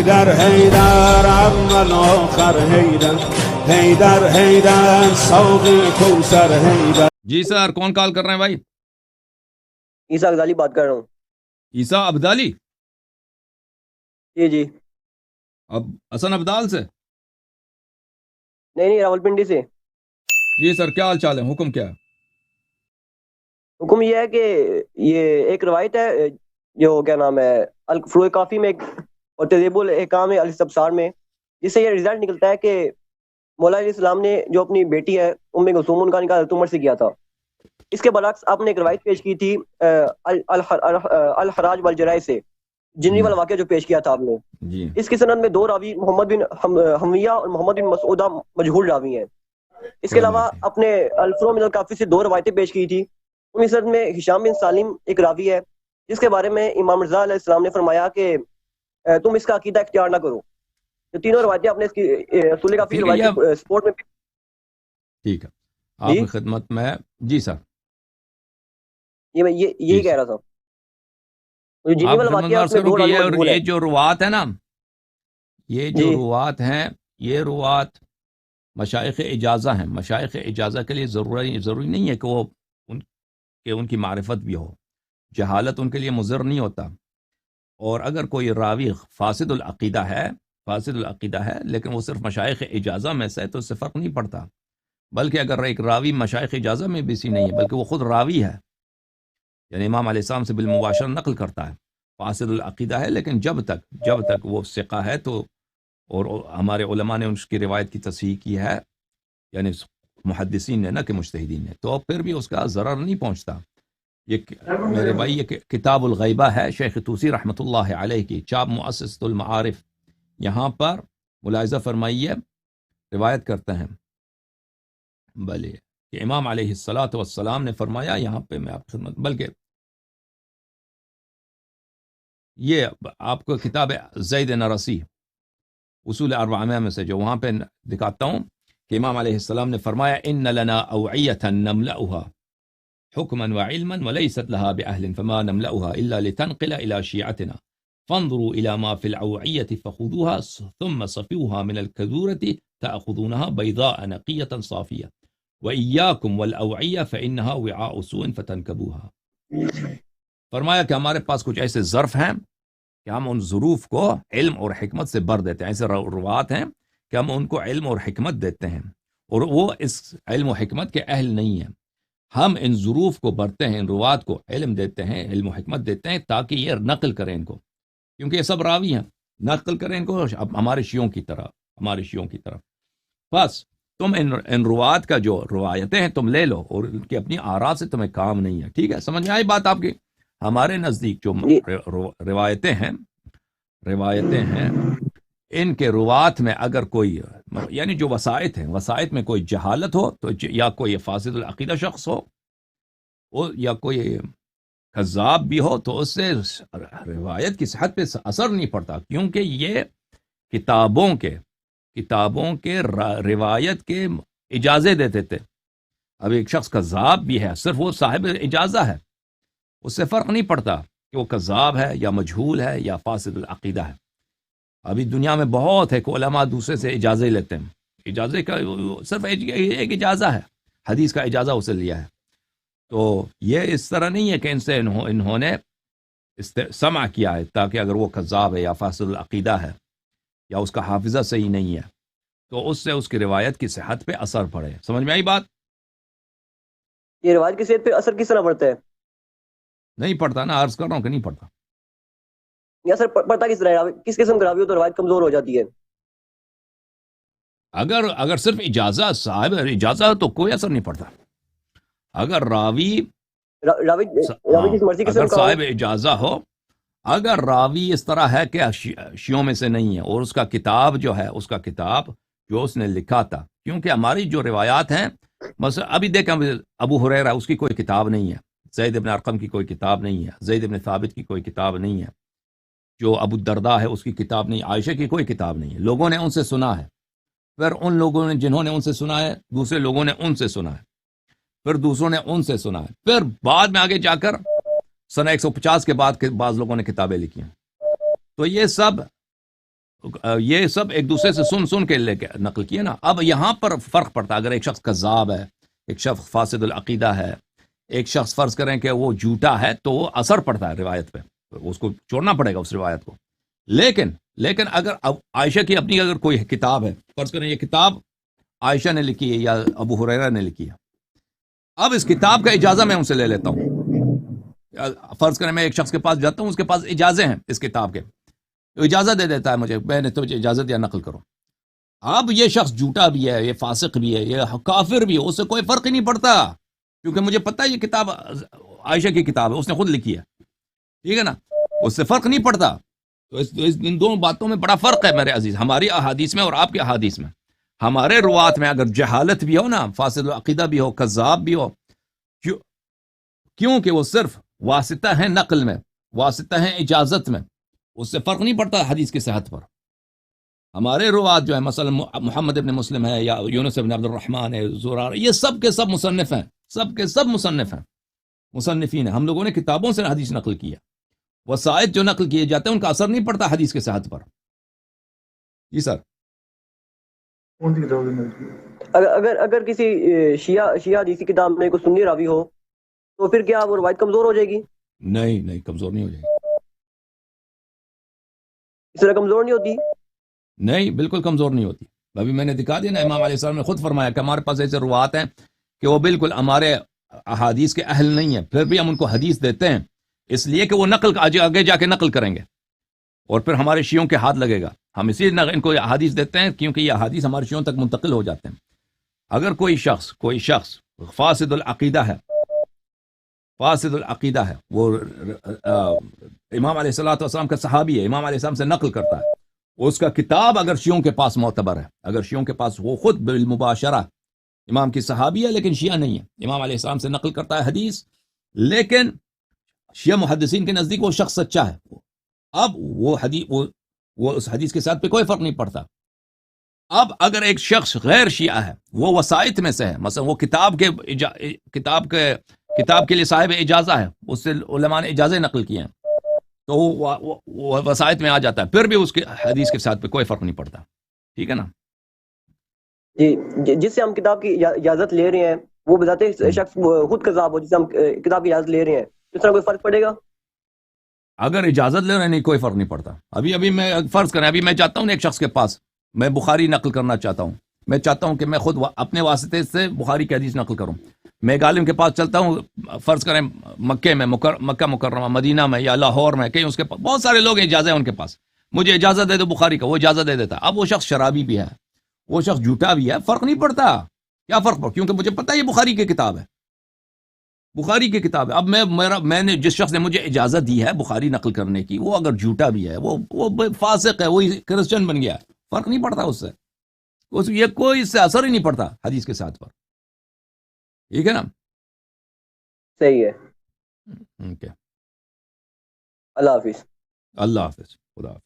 هيدر هيدر عم الآخر هيدر هيدر هيدر صوغ کوثر هيدر. جی سر، کون کال کر رہے ہیں بھائی؟ عیسیٰ غزالی بات کر رہا ہوں. عیسیٰ ابدالی؟ جی جی. اب حسن ابدال سے؟ نہیں راولپنڈی سے. جی سر، کیا حال چال ہے؟ حکم کیا ہے؟ حکم یہ ہے کہ یہ ایک روایت ہے جو کیا نام ہے الفروع کافی میں اور تہذیب الحکام الاستبصار میں، جس سے یہ رزلٹ نکلتا ہے کہ مولا علیہ السلام نے جو اپنی بیٹی ہے ام کلثوم، ان کا نکاح حضرت عمر سے کیا تھا. اس کے برعکس آپ نے ایک روایت پیش کی تھی الحراج والجرائے سے، جنی والا واقعہ جو پیش کیا تھا آپ نے. جی اس کی سند میں دو راوی محمد بن حمیہ اور محمد بن مسعودہ مجہول راوی ہیں. اس کے علاوہ اپنے الفروع من الکافی سے دو روایتیں پیش کی تھی. ان سند میں ہشام بن سالم ایک راوی ہے جس کے بارے میں امام رضا علیہ السلام نے فرمایا کہ تم اس کا عقیدہ اختیار نہ کرو. تو تینوں روایتیں آپ نے اس کی رسول کافی روایت کی سپورٹ میں. ٹھیک ہے، آپ کی خدمت میں. جی سر، یہ میں یہی کہہ رہا تھا. جنی والا واقعہ اس میں دو راوی مجہول ہیں. یہ جو روات ہے نا، یہ جو روات ہیں، یہ روات مشائخ اجازہ ہیں. مشائخ اجازہ کے لیے ضروری نہیں ہے کہ ان کی معرفت بھی ہو. جہالت ان کے لیے مضر نہیں ہوتا. اور اگر کوئی راوی فاسد العقیدہ ہے لیکن وہ صرف مشائخ اجازہ میں سے ہے تو اس سے فرق نہیں پڑتا. بلکہ اگر ایک راوی مشائخ اجازہ میں بھی نہیں ہے بلکہ وہ خود راوی ہے، یعنی امام علیہ السلام سے بالمباشر نقل کرتا ہے، فاسد العقیدہ ہے، لیکن جب تک وہ ثقہ ہے تو، اور ہمارے علماء نے اس کی روایت کی تصحیح کی ہے، یعنی محدثین نے، نہ کہ مجتہدین نے، تو پھر بھی اس کا ضرر نہیں پہنچتا. یہ میرے بھائی یہ کتاب الغیبہ ہے شیخ طوسی رحمۃ اللہ علیہ کی، چاپ مؤسسۃ المعارف. یہاں پر ملاحظہ فرمائیے، روایت کرتے ہیں بلے کہ امام علیہ الصلاۃ والسلام نے فرمایا، یہاں پہ میں آپ خدمت، بلکہ یہ آپ کو کتاب زید نرسی اصول اربعہ میں سے جو وہاں پہ دکھاتا ہوں کہ امام علیہ السلام نے فرمایا ان لنا اوعیۃ نملأها حکما وعلما وليست لها بأهل فما نملأها الا لتنقل الى شيعتنا فانظروا الى ما في الأوعية فخذوها ثم صفوها من الكذورة تأخذونها بيضاء نقية صافية وإياكم والأوعية فإنها وعاء سوء فتنكبوها. فرمایا کہ ہمارے پاس کچھ ایسے ظرف ہیں کہ ہم ان ظروف کو علم اور حکمت سے بھر دیتے ہیں. ایسے روات ہیں کہ ہم ان کو علم اور حکمت دیتے ہیں اور وہ اس علم و حکمت کے اہل نہیں ہیں. ہم ان ظروف کو بھرتے ہیں، ان روات کو علم دیتے ہیں، علم و حکمت دیتے ہیں تاکہ یہ نقل کریں ان کو، کیونکہ یہ سب راوی ہیں، نقل کریں ان کو ہمارے شیعوں کی طرف. بس تم ان روات کا جو روایتیں ہیں تم لے لو اور ان کی اپنی آراء سے تمہیں کام نہیں ہے. ٹھیک ہے، سمجھ میں آئی بات آپ کی؟ ہمارے نزدیک جو روایتیں ہیں ان کے روات میں اگر کوئی، یعنی جو وسائط میں کوئی جہالت ہو تو، یا کوئی فاسد العقیدہ شخص ہو یا کوئی کذاب بھی ہو تو اس سے روایت کی صحت پہ اثر نہیں پڑتا، کیونکہ یہ کتابوں کے روایت کے اجازے دیتے تھے. اب ایک شخص کذاب بھی ہے، صرف وہ صاحب اجازہ ہے، اس سے فرق نہیں پڑتا کہ وہ کذاب ہے یا مجہول ہے یا فاسد العقیدہ ہے. ابھی دنیا میں بہت ہے کہ علماء دوسرے سے اجازے لیتے ہیں، اجازے کا صرف ایک اجازہ ہے، حدیث کا اجازہ اسے لیا ہے. تو یہ اس طرح نہیں ہے کہ ان سے انہوں نے سمع کیا ہے تاکہ اگر وہ کذاب ہے یا فاسد العقیدہ ہے یا اس کا حافظہ صحیح نہیں ہے تو اس سے اس کی روایت کی صحت پہ اثر پڑے. سمجھ میں آئی بات؟ یہ روایت کی صحت پہ اثر کس طرح پڑتا ہے؟ نہیں پڑتا نا، عرض کر رہا ہوں کہ نہیں پڑتا. یہ اثر پڑتا کس طرح ہے؟ کس قسم کا راوی ہو تو روایت کمزور ہو جاتی ہے؟ اگر صرف صاحب اجازہ ہو تو کوئی اثر نہیں پڑتا. اگر راوی جس مرضی قسم کا صاحب اجازہ ہو، اگر راوی اس طرح ہے کہ شیعوں میں سے نہیں ہے اور اس کا کتاب جو اس نے لکھا تھا، کیونکہ ہماری جو روایات ہیں مثلا ابھی دیکھیں ابو ہریرہ اس کی کوئی کتاب نہیں ہے، زید بن ارقم کی کوئی کتاب نہیں ہے، زید بن ثابت کی کوئی کتاب نہیں ہے، جو ابو الدرداء ہے اس کی کتاب نہیں، عائشہ کی کوئی کتاب نہیں ہے. لوگوں نے ان سے سنا ہے، پھر ان لوگوں نے جنہوں نے ان سے سنا ہے، دوسرے لوگوں نے ان سے سنا ہے، پھر دوسروں نے ان سے سنا ہے، پھر بعد میں آگے جا کر سنہ 150 کے بعد بعض لوگوں نے کتابیں لکھی ہیں. تو یہ سب یہ سب ایک دوسرے سے سن کے لے کے نقل کیے نا. اب یہاں پر فرق پڑتا ہے. اگر ایک شخص کذاب ہے، ایک شخص فاسد العقیدہ ہے، ایک شخص فرض کریں کہ وہ جھوٹا ہے، تو وہ اثر پڑتا ہے روایت پہ، اس کو چھوڑنا پڑے گا اس روایت کو. لیکن اگر عائشہ کی اپنی اگر کوئی کتاب ہے، فرض کریں یہ کتاب عائشہ نے لکھی ہے یا ابو ہریرہ نے لکھی ہے، اب اس کتاب کا اجازہ میں ان سے لے لیتا ہوں. فرض کریں میں ایک شخص کے پاس جاتا ہوں، اس کے پاس اجازے ہیں اس کتاب کے، اجازت دے دیتا ہے مجھے، میں نے تجھے اجازت دیا نقل کرو. اب یہ شخص جھوٹا بھی ہے، یہ فاسق بھی ہے، یہ کافر بھی ہے، اس سے کوئی فرق ہی نہیں پڑتا، کیونکہ مجھے پتہ ہے یہ کتاب عائشہ کی کتاب ہے، اس نے خود لکھی ہے، ٹھیک ہے نا، اس سے فرق نہیں پڑتا. تو ان دونوں باتوں میں بڑا فرق ہے میرے عزیز، ہماری احادیث میں اور آپ کی احادیث میں. ہمارے روات میں اگر جہالت بھی ہو نا، فاسد العقیدہ بھی ہو، کذاب بھی ہو، کیونکہ وہ صرف واسطہ ہیں نقل میں، واسطہ ہیں اجازت میں، اس سے فرق نہیں پڑتا حدیث کی صحت پر. ہمارے روات جو ہے مثلا محمد ابن مسلم ہے یا یونس ابن عبد الرحمن ہے، زرار، یہ سب کے سب مصنف ہیں، سب کے سب مصنف ہیں، مصنفین ہیں. ہم لوگوں نے کتابوں سے حدیث نقل کیا. وسائط جو نقل کیے جاتے ہیں ان کا اثر نہیں پڑتا حدیث کے صحت پر. جی سر. اگر کسی شیعہ حدیثی کتاب میں کوئی سنی راوی ہو تو پھر کیا وہ روایت کمزور ہو جائے گی؟ نہیں کمزور نہیں ہو جائے گی. اس طرح کمزور نہیں ہوتی؟ نہیں، بالکل کمزور نہیں ہوتی. ابھی میں نے دکھا دیا نا، امام علیہ السلام نے خود فرمایا کہ ہمارے پاس ایسے روات ہیں کہ وہ بالکل ہمارے احادیث کے اہل نہیں ہیں، پھر بھی ہم ان کو حدیث دیتے ہیں اس لیے کہ وہ نقل آگے جا کے نقل کریں گے اور پھر ہمارے شیعوں کے ہاتھ لگے گا. ہم اسی لیے ان کو احادیث دیتے ہیں کیونکہ یہ احادیث ہمارے شیعوں تک منتقل ہو جاتے ہیں. اگر کوئی شخص فاسد العقیدہ ہے، وہ امام علیہ السلام کا صحابی ہے، امام علیہ السلام سے نقل کرتا ہے، اس کا کتاب اگر شیعوں کے پاس معتبر ہے، اگر شیعوں کے پاس وہ خود بالمباشرہ امام کی صحابی ہے لیکن شیعہ نہیں ہے، امام علیہ السلام سے نقل کرتا ہے حدیث، لیکن شیعہ محدثین کے نزدیک وہ شخص سچا ہے، اب وہ اس حدیث کے ساتھ پہ کوئی فرق نہیں پڑتا. اب اگر ایک شخص غیر شیعہ ہے، وہ وسائط میں سے ہے، مثلا وہ کتاب کے لیے صاحب اجازہ ہے، اس سے علماء نے اجازے نقل کیے ہیں، تو وہ وسائط میں آ جاتا ہے، پھر بھی اس کے حدیث کے ساتھ پہ کوئی فرق نہیں پڑتا. ٹھیک ہے نا. جی، جس سے ہم کتاب کی اجازت لے رہے ہیں وہ بذات شخص خود کذاب ہو، جس سے ہم کتاب کی اجازت لے رہے ہیں، اس طرح کوئی فرق پڑے گا؟ اگر اجازت لے رہے ہیں نہیں، کوئی فرق نہیں پڑتا. ابھی میں فرض کریں، ابھی میں چاہتا ہوں ایک شخص کے پاس میں بخاری نقل کرنا چاہتا ہوں، میں چاہتا ہوں کہ میں خود اپنے واسطے سے بخاری کی حدیث نقل کروں. میں ایک عالم کے پاس چلتا ہوں، فرض کریں مکہ مکرمہ، مدینہ میں یا لاہور میں، کہیں اس کے پاس بہت سارے لوگ اجازت ہیں ان کے پاس، مجھے اجازت دے دو بخاری کا، وہ اجازت دے دیتا. اب وہ شخص شرابی بھی ہے، وہ شخص جھوٹا بھی ہے، فرق نہیں پڑتا. کیا فرق پڑتا؟ کیونکہ مجھے پتہ ہے یہ بخاری کی کتاب ہے، بخاری کی کتاب ہے. اب میں نے جس شخص نے مجھے اجازت دی ہے بخاری نقل کرنے کی، وہ اگر جھوٹا بھی ہے، وہ فاسق ہے، وہ کرسچن بن گیا، فرق نہیں پڑتا اس سے، یہ کوئی اس سے اثر ہی نہیں پڑتا حدیث کے ساتھ پر. ٹھیک ہے نا. صحیح ہے. اوکے. اللہ حافظ. اللہ حافظ. خدا حافظ.